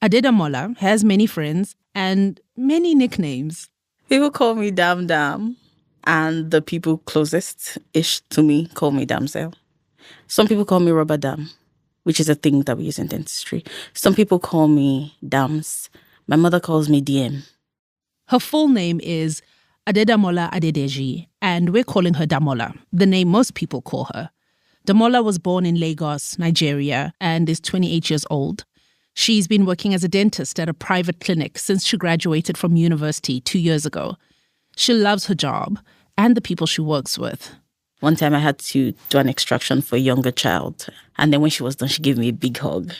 Adedamola has many friends and many nicknames. People call me Dam Dam, and the people closest-ish to me call me Damsel. Some people call me Rubber Dam, which is a thing that we use in dentistry. Some people call me Dams. My mother calls me DM. Her full name is Adedamola Adedeji, and we're calling her Damola, the name most people call her. Damola was born in Lagos, Nigeria, and is 28 years old. She's been working as a dentist at a private clinic since she graduated from university 2 years ago. She loves her job and the people she works with. One time I had to do an extraction for a younger child. And then when she was done, she gave me a big hug.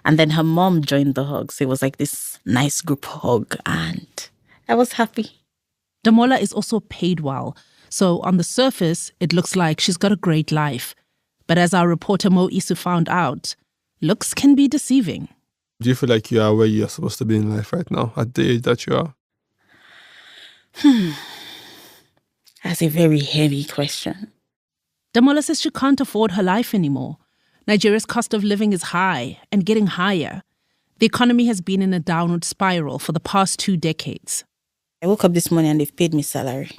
And then her mom joined the hug. So it was like this nice group hug. And I was happy. Damola is also paid well. So on the surface, it looks like she's got a great life. But as our reporter Mo Isu found out, looks can be deceiving. Do you feel like you are where you're supposed to be in life right now, at the age that you are? That's a very heavy question. Damola says she can't afford her life anymore. Nigeria's cost of living is high and getting higher. The economy has been in a downward spiral for the past 2 decades. I woke up this morning and they've paid me salary.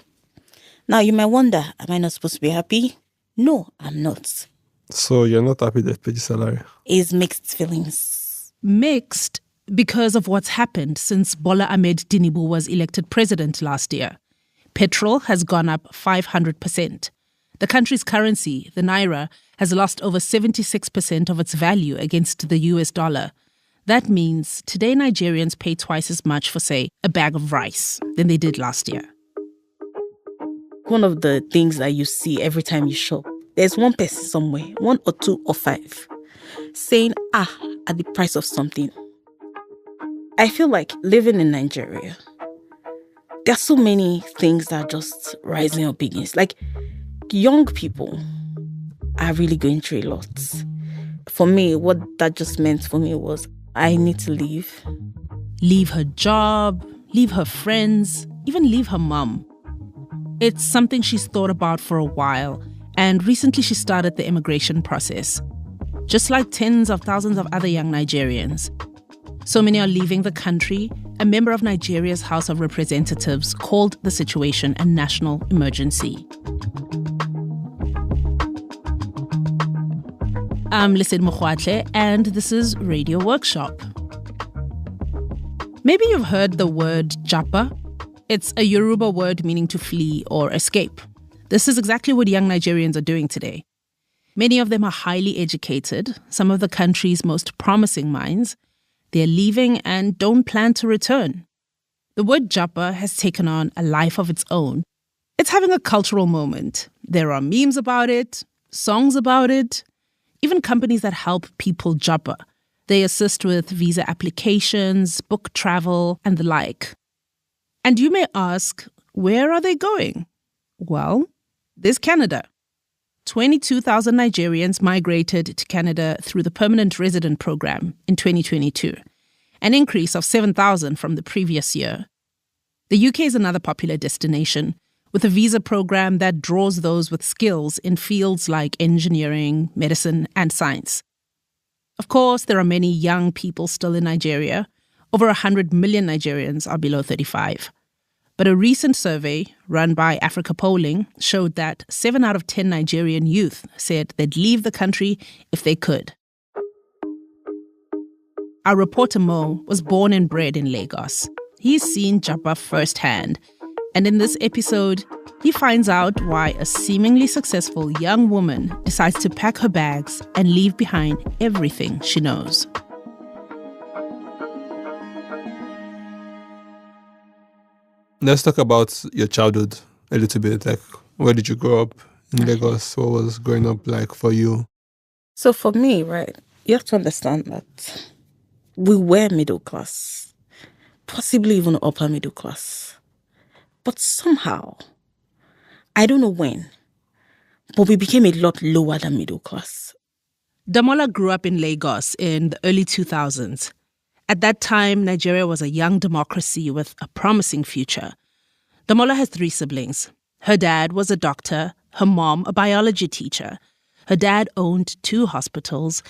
Now, you might wonder, am I not supposed to be happy? No, I'm not. So you're not happy they've paid you salary? It's mixed feelings. Mixed because of what's happened since Bola Ahmed Tinubu was elected president last year. Petrol has gone up 500%. The country's currency, the naira, has lost over 76% of its value against the US dollar. That means today Nigerians pay twice as much for, say, a bag of rice than they did last year. One of the things that you see every time you shop, there's one person somewhere, 1 or 2 or 5, saying, at the price of something. I feel like living in Nigeria, there are so many things that are just rising up against. Like, young people are really going through a lot. For me, what that just meant for me was I need to leave. Leave her job, leave her friends, even leave her mum. It's something she's thought about for a while, and recently she started the immigration process. Just like tens of thousands of other young Nigerians. So many are leaving the country. A member of Nigeria's House of Representatives called the situation a national emergency. I'm Lissid Mokhwatle, and this is Radio Workshop. Maybe you've heard the word japa. It's a Yoruba word meaning to flee or escape. This is exactly what young Nigerians are doing today. Many of them are highly educated, some of the country's most promising minds. They're leaving and don't plan to return. The word japa has taken on a life of its own. It's having a cultural moment. There are memes about it, songs about it, even companies that help people japa. They assist with visa applications, book travel, and the like. And you may ask, where are they going? Well, there's Canada. 22,000 Nigerians migrated to Canada through the Permanent Resident Program in 2022, an increase of 7,000 from the previous year. The UK is another popular destination, with a visa program that draws those with skills in fields like engineering, medicine, and science. Of course, there are many young people still in Nigeria. Over 100 million Nigerians are below 35. But a recent survey run by Africa Polling showed that 7 out of 10 Nigerian youth said they'd leave the country if they could. Our reporter Mo was born and bred in Lagos. He's seen japa firsthand. And in this episode, he finds out why a seemingly successful young woman decides to pack her bags and leave behind everything she knows. Let's talk about your childhood a little bit. Like, where did you grow up in Lagos? What was growing up like for you? So for me, right, you have to understand that we were middle class, possibly even upper middle class. But somehow, I don't know when, but we became a lot lower than middle class. Damola grew up in Lagos in the early 2000s. At that time, Nigeria was a young democracy with a promising future. Damola has 3 siblings. Her dad was a doctor, her mom a biology teacher. Her dad owned 2 hospitals,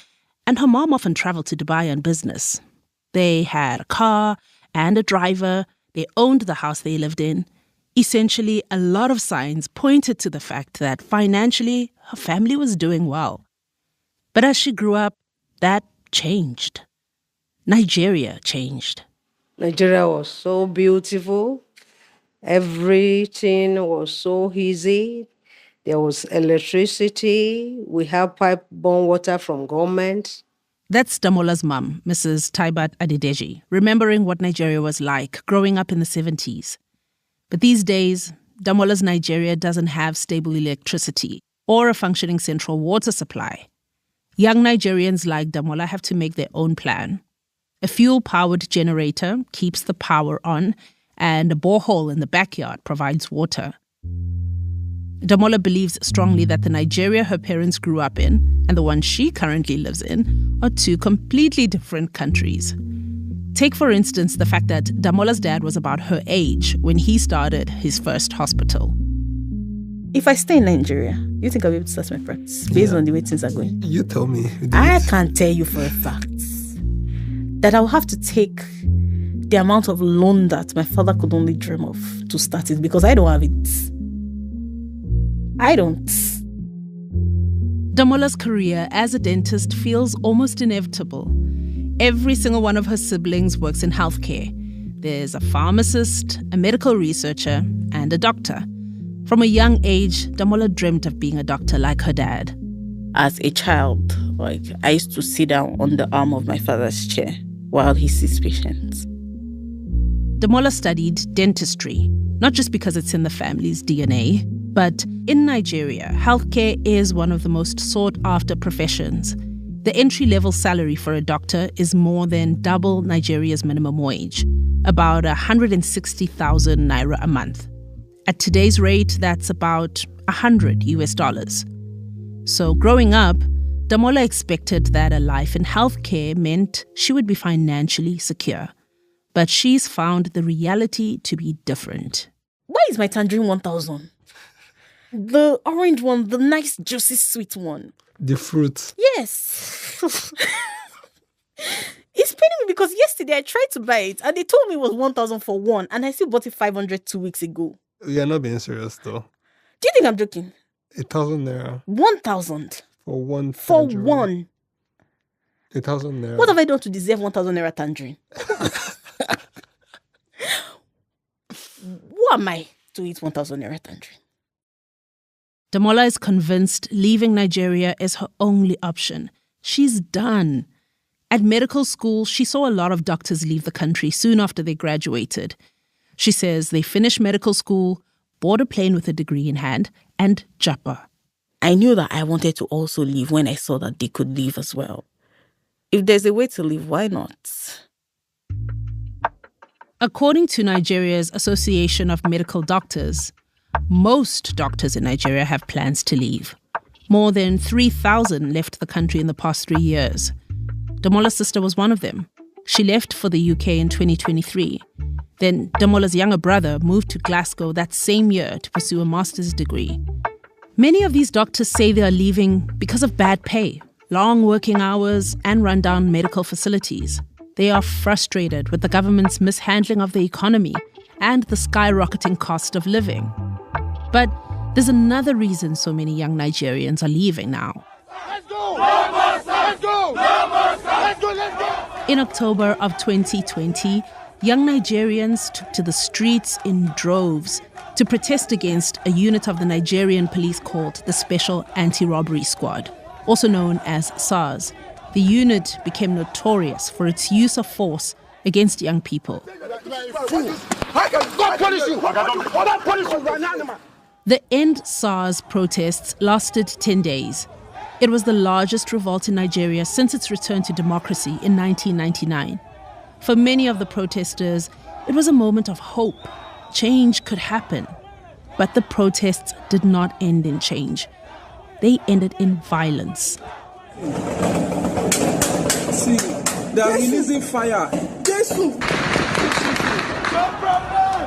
and her mom often traveled to Dubai on business. They had a car and a driver. They owned the house they lived in. Essentially, a lot of signs pointed to the fact that financially, her family was doing well. But as she grew up, that changed. Nigeria changed. Nigeria was so beautiful. Everything was so easy. There was electricity. We have pipe-borne water from government. That's Damola's mum, Mrs. Taibat Adedeji, remembering what Nigeria was like growing up in the 70s. But these days, Damola's Nigeria doesn't have stable electricity or a functioning central water supply. Young Nigerians like Damola have to make their own plan. A fuel-powered generator keeps the power on, and a borehole in the backyard provides water. Damola believes strongly that the Nigeria her parents grew up in and the one she currently lives in are two completely different countries. Take, for instance, the fact that Damola's dad was about her age when he started his first hospital. If I stay in Nigeria, you think I'll be able to start my practice based on the way things are going? You tell me. I can tell you for a fact that I'll have to take the amount of loan that my father could only dream of to start it because I don't have it. I don't. Damola's career as a dentist feels almost inevitable. Every single one of her siblings works in healthcare. There's a pharmacist, a medical researcher, and a doctor. From a young age, Damola dreamt of being a doctor like her dad. As a child, I used to sit down on the arm of my father's chair while he sees patients. Damola studied dentistry, not just because it's in the family's DNA, but in Nigeria, healthcare is one of the most sought-after professions. The entry-level salary for a doctor is more than double Nigeria's minimum wage, about 160,000 naira a month. At today's rate, that's about $100. So growing up, Damola expected that a life in healthcare meant she would be financially secure. But she's found the reality to be different. Why is my tangerine 1,000? The orange one, the nice, juicy, sweet one. The fruit. Yes. It's paining me because yesterday I tried to buy it and they told me it was 1,000 for one and I still bought it 500 2 weeks ago. You're not being serious though. Do you think I'm joking? 1,000 naira. 1,000. For one For tangerine. one. 1,000 naira. What have I done to deserve 1,000 naira tangerine? Who am I to eat 1,000 naira tangerine? Damola is convinced leaving Nigeria is her only option. She's done. At medical school, she saw a lot of doctors leave the country soon after they graduated. She says they finished medical school, board a plane with a degree in hand, and japa. I knew that I wanted to also leave when I saw that they could leave as well. If there's a way to leave, why not? According to Nigeria's Association of Medical Doctors, most doctors in Nigeria have plans to leave. More than 3,000 left the country in the past 3 years. Damola's sister was one of them. She left for the UK in 2023. Then Damola's younger brother moved to Glasgow that same year to pursue a master's degree. Many of these doctors say they are leaving because of bad pay, long working hours, and rundown medical facilities. They are frustrated with the government's mishandling of the economy and the skyrocketing cost of living. But there's another reason so many young Nigerians are leaving now. Let's go! Let's go! Let's go! Let's go! In October of 2020, young Nigerians took to the streets in droves to protest against a unit of the Nigerian police called the Special Anti-Robbery Squad, also known as SARS. The unit became notorious for its use of force against young people. The End SARS protests lasted 10 days. It was the largest revolt in Nigeria since its return to democracy in 1999. For many of the protesters, it was a moment of hope. Change could happen. But the protests did not end in change. They ended in violence. See, they are releasing fire. No problem!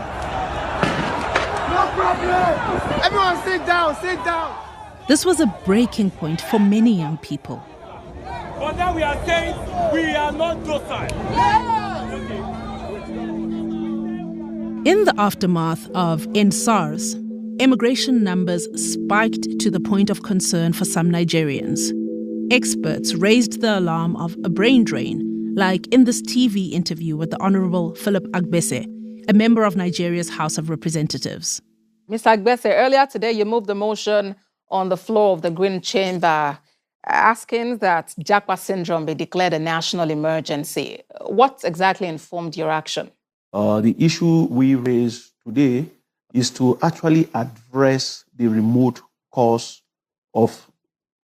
No problem! Everyone sit down, sit down! This was a breaking point for many young people. But now we are saying we are not docile. In the aftermath of EndSARS, immigration numbers spiked to the point of concern for some Nigerians. Experts raised the alarm of a brain drain, like in this TV interview with the Honorable Philip Agbese, a member of Nigeria's House of Representatives. Mr. Agbese, earlier today you moved the motion on the floor of the Green Chamber asking that Japa syndrome be declared a national emergency. What exactly informed your action? The issue we raised today is to actually address the remote cause of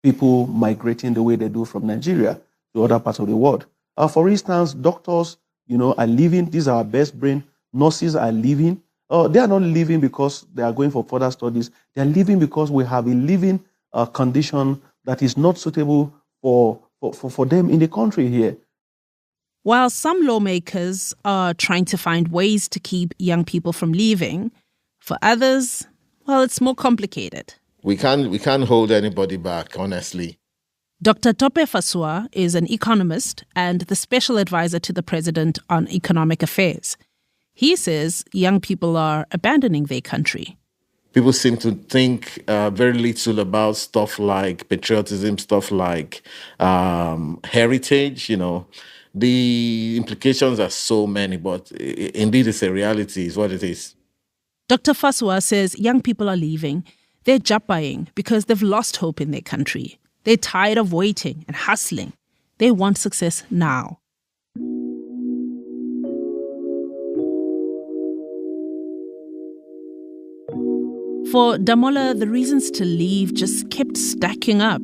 people migrating the way they do from Nigeria to other parts of the world. For instance, doctors, are leaving. These are our best brain. Nurses are leaving. They are not leaving because they are going for further studies. They are leaving because we have a living condition that is not suitable for them in the country here. While some lawmakers are trying to find ways to keep young people from leaving, for others, well, it's more complicated. We can't hold anybody back, honestly. Dr. Tope Fasua is an economist and the special advisor to the president on economic affairs. He says young people are abandoning their country. People seem to think very little about stuff like patriotism, stuff like heritage, The implications are so many, but indeed it's a reality, is what it is. Dr. Fasua says young people are leaving. They're japaing because they've lost hope in their country. They're tired of waiting and hustling. They want success now. For Damola, the reasons to leave just kept stacking up.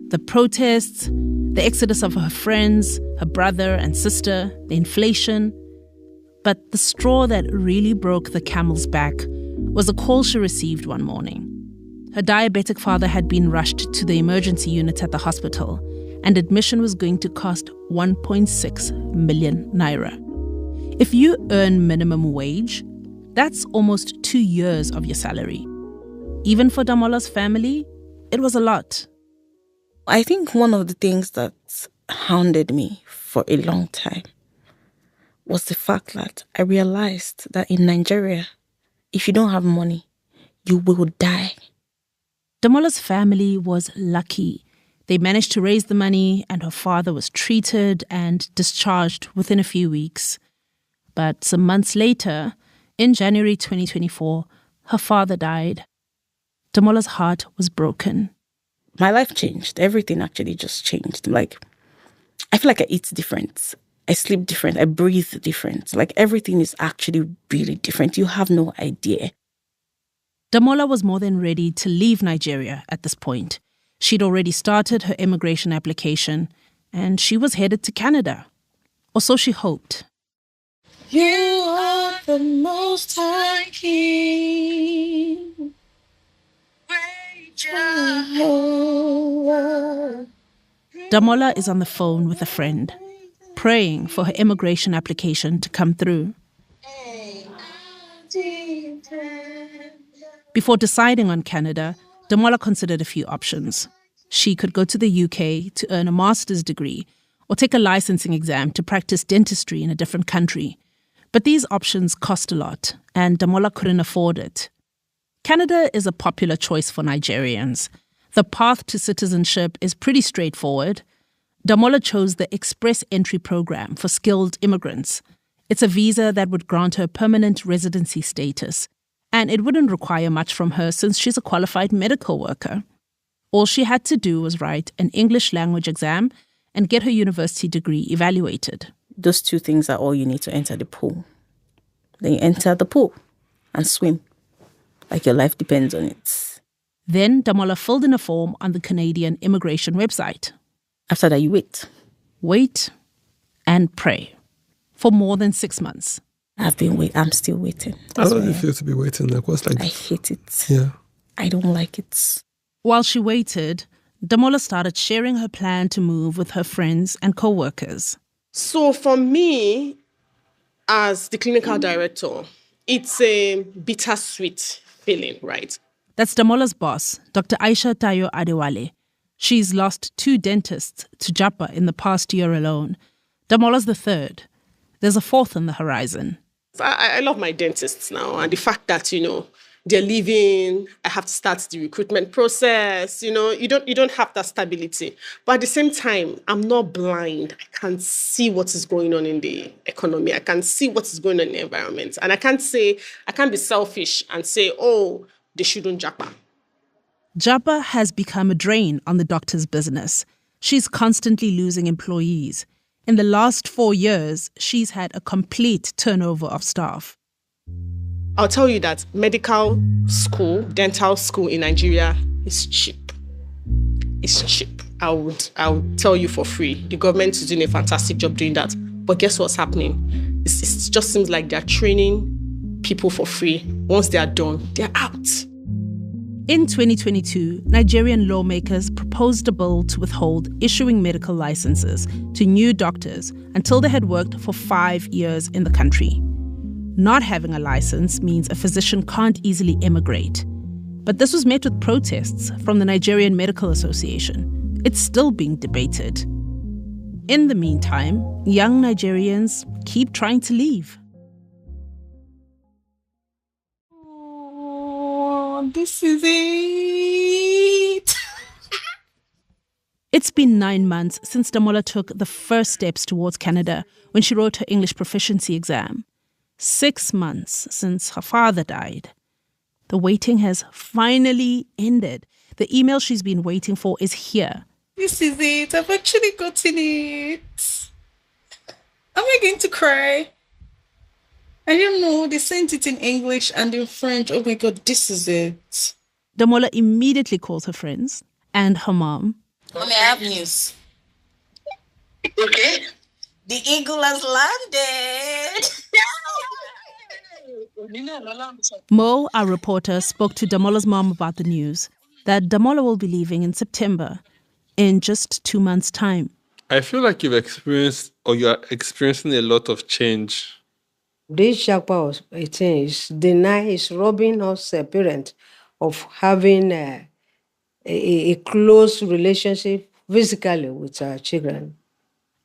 The protests, the exodus of her friends, her brother and sister, the inflation. But the straw that really broke the camel's back was a call she received one morning. Her diabetic father had been rushed to the emergency unit at the hospital, and admission was going to cost 1.6 million naira. If you earn minimum wage, that's almost 2 years of your salary. Even for Damola's family, it was a lot. I think one of the things that hounded me for a long time was the fact that I realized that in Nigeria, if you don't have money, you will die. Damola's family was lucky. They managed to raise the money and her father was treated and discharged within a few weeks. But some months later, in January 2024, her father died. Damola's heart was broken. My life changed. Everything actually just changed. I feel like I eat different. I sleep different. I breathe different. Everything is actually really different. You have no idea. Damola was more than ready to leave Nigeria at this point. She'd already started her immigration application and she was headed to Canada. Or so she hoped. You are the Most High King. Damola is on the phone with a friend, praying for her immigration application to come through. Before deciding on Canada, Damola considered a few options. She could go to the UK to earn a master's degree or take a licensing exam to practice dentistry in a different country. But these options cost a lot, and Damola couldn't afford it. Canada is a popular choice for Nigerians. The path to citizenship is pretty straightforward. Damola chose the Express Entry Program for skilled immigrants. It's a visa that would grant her permanent residency status, and it wouldn't require much from her since she's a qualified medical worker. All she had to do was write an English language exam and get her university degree evaluated. Those two things are all you need to enter the pool. Then you enter the pool and swim. Your life depends on it. Then Damola filled in a form on the Canadian immigration website. After that, you wait. Wait and pray for more than 6 months. I've been waiting. I'm still waiting. How do you feel to be waiting? I hate it. Yeah. I don't like it. While she waited, Damola started sharing her plan to move with her friends and co-workers. So for me, as the clinical director, it's a bittersweet feeling, right? That's Damola's boss, Dr. Aisha Tayo Adewale. She's lost 2 dentists to Japa in the past year alone. Damola's the third. There's a fourth on the horizon. I love my dentists now, and the fact that, they're leaving, I have to start the recruitment process, you don't have that stability. But at the same time, I'm not blind. I can see what is going on in the economy. I can see what is going on in the environment. And I can't be selfish and say, oh, they shouldn't japa. Japa has become a drain on the doctor's business. She's constantly losing employees. In the last 4 years, she's had a complete turnover of staff. I'll tell you that medical school, dental school in Nigeria is cheap. It's cheap. I would tell you for free. The government is doing a fantastic job doing that. But guess what's happening? It just seems like they're training people for free. Once they are done, they're out. In 2022, Nigerian lawmakers proposed a bill to withhold issuing medical licenses to new doctors until they had worked for 5 years in the country. Not having a license means a physician can't easily immigrate. But this was met with protests from the Nigerian Medical Association. It's still being debated. In the meantime, young Nigerians keep trying to leave. Oh, this is it. It's been 9 months since Damola took the first steps towards Canada when she wrote her English proficiency exam. 6 months since her father died. The waiting has finally ended. The email she's been waiting for is here. This is it. I've actually gotten it. Am I going to cry? I don't know. They sent it in English and in French. Oh my God, this is it. Damola immediately calls her friends and her mom. Mommy, I have news. Okay. The eagle has landed. Mo, our reporter, spoke to Damola's mom about the news that Damola will be leaving in September, in just 2 months' time. I feel like you are experiencing a lot of change. This Japa is robbing us a parent of having a close relationship physically with our children.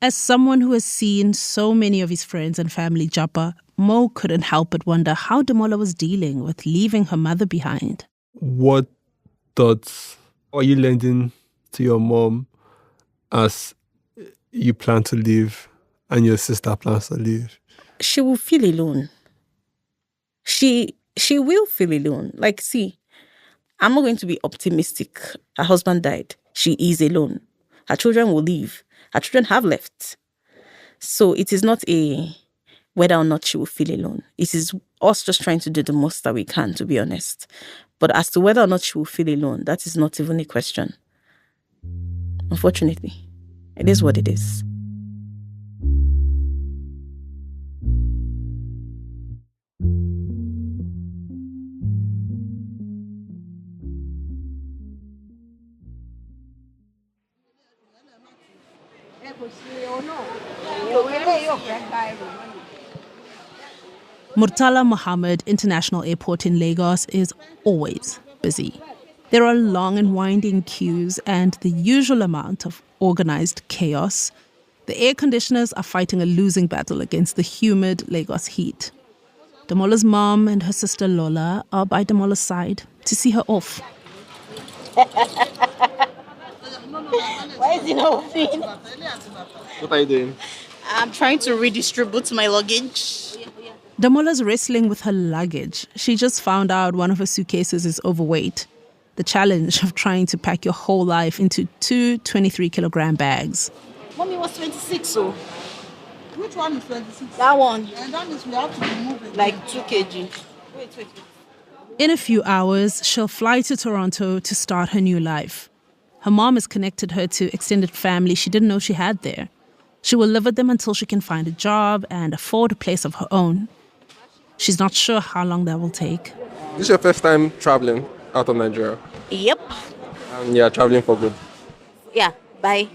As someone who has seen so many of his friends and family japa, Mo couldn't help but wonder how Damola was dealing with leaving her mother behind. What thoughts are you lending to your mom as you plan to leave and your sister plans to leave? She will feel alone. She will feel alone. Like, see, I'm not going to be optimistic. Her husband died. She is alone. Her children will leave. Her children have left. So it is not a whether or not she will feel alone. It is us just trying to do the most that we can, to be honest. But as to whether or not she will feel alone, that is not even a question. Unfortunately, it is what it is. Murtala Mohammed International Airport in Lagos is always busy. There are long and winding queues and the usual amount of organized chaos. The air conditioners are fighting a losing battle against the humid Lagos heat. Damola's mom and her sister Lola are by Damola's side to see her off. Why is he not moving? What are you doing? I'm trying to redistribute my luggage. Damola's wrestling with her luggage. She just found out one of her suitcases is overweight. The challenge of trying to pack your whole life into 2 23-kilogram bags. Mommy was 26, so. Which one is 26? That one. And that means we have to remove it. Like 2 kg. Wait. In a few hours, she'll fly to Toronto to start her new life. Her mom has connected her to extended family she didn't know she had there. She will live with them until she can find a job and afford a place of her own. She's not sure how long that will take. This is your first time traveling out of Nigeria? Yep. And you're traveling for good? Yeah, bye.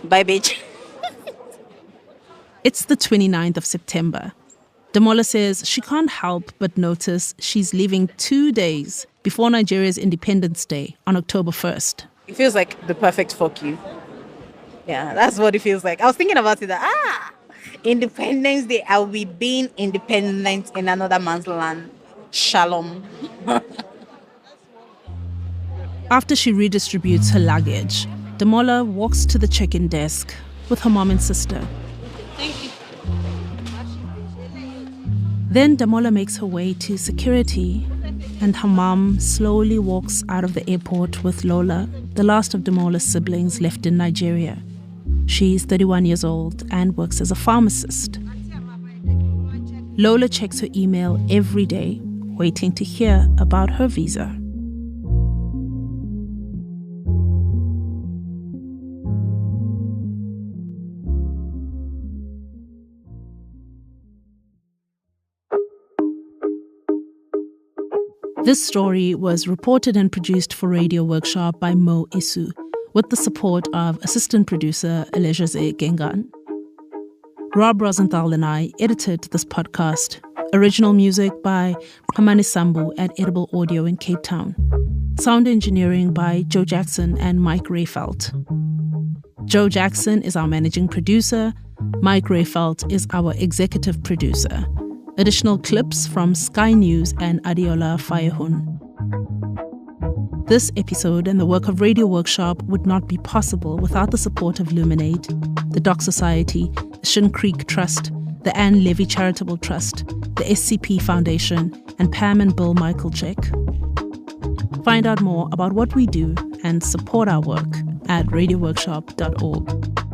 Bye, bitch. It's the 29th of September. Damola says she can't help but notice she's leaving 2 days before Nigeria's Independence Day on October 1st. It feels like the perfect fuck you. Yeah, that's what it feels like. I was thinking about it. Independence Day, I'll be being independent in another man's land. Shalom. After she redistributes her luggage, Damola walks to the check-in desk with her mom and sister. Thank you. Then Damola makes her way to security, and her mom slowly walks out of the airport with Lola, the last of Damola's siblings left in Nigeria. She's 31 years old and works as a pharmacist. Lola checks her email every day, waiting to hear about her visa. This story was reported and produced for Radio Workshop by Mo Isu, with the support of assistant producer Elejaze Gengan. Rob Rosenthal and I edited this podcast. Original music by Hamani Sambu at Edible Audio in Cape Town. Sound engineering by Joe Jackson and Mike Rayfelt. Joe Jackson is our managing producer. Mike Rayfelt is our executive producer. Additional clips from Sky News and Adiola Fayehun. This episode and the work of Radio Workshop would not be possible without the support of Luminate, the Doc Society, the Shin Creek Trust, the Anne Levy Charitable Trust, the SCP Foundation, and Pam and Bill Michaelczyk. Find out more about what we do and support our work at radioworkshop.org.